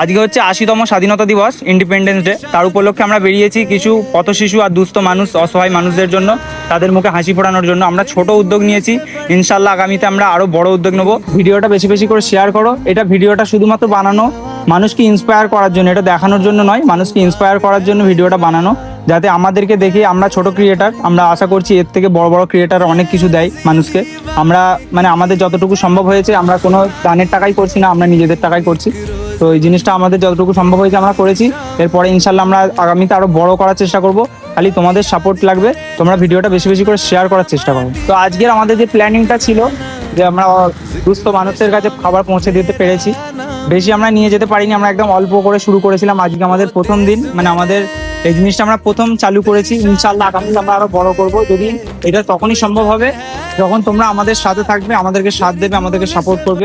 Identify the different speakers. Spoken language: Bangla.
Speaker 1: আজকে হচ্ছে ৮০তম স্বাধীনতা দিবস, ইন্ডিপেন্ডেন্স ডে। তার উপলক্ষে আমরা বেরিয়েছি কিছু পথ শিশু আর দুস্থ মানুষ, অসহায় মানুষদের জন্য, তাদের মুখে হাসি ফোটানোর জন্য। আমরা ছোট উদ্যোগ নিয়েছি, ইনশাল্লাহ আগামীতে আমরা আরো বড় উদ্যোগ নেবো। ভিডিওটা বেশি বেশি করে শেয়ার করো। এটা ভিডিওটা শুধুমাত্র বানানো মানুষকে ইন্সপায়ার করার জন্য, এটা দেখানোর জন্য নয়, মানুষকে ইন্সপায়ার করার জন্য ভিডিওটা বানানো, যাতে আমাদেরকে দেখে আমরা ছোট ক্রিয়েটার, আমরা আশা করছি এর থেকে বড় বড় ক্রিয়েটার অনেক কিছু দেয় মানুষকে। আমরা মানে আমাদের যতটুকু সম্ভব হয়েছে, আমরা কোনো দানের টাকাই করছি না, আমরা নিজেদের টাকাই করছি। তো এই জিনিসটা আমাদের যতটুকু সম্ভব হয়েছে আমরা করেছি। এরপরে ইনশাল্লাহ আমরা আগামীতে আরো বড় করার চেষ্টা করব। খালি তোমাদের সাপোর্ট লাগবে, তোমরা ভিডিওটা বেশি বেশি করে শেয়ার করার চেষ্টা করো। তো আজকের আমাদের যে প্ল্যানিংটা ছিল, যে আমরা দুস্থ মানুষের কাছে খাবার পৌঁছে দিতে পেরেছি। বেশি আমরা নিয়ে যেতে পারিনি, আমরা একদম অল্প করে শুরু করেছিলাম। আজকে আমাদের প্রথম দিন, মানে আমাদের এই জিনিসটা আমরা প্রথম চালু করেছি। ইনশাল্লাহ আগামীতে আমরা আরো বড় করব। যদি এটা তখনই সম্ভব হবে যখন তোমরা আমাদের সাথে থাকবে, আমাদেরকে সাথ দেবে, আমাদেরকে সাপোর্ট করবে।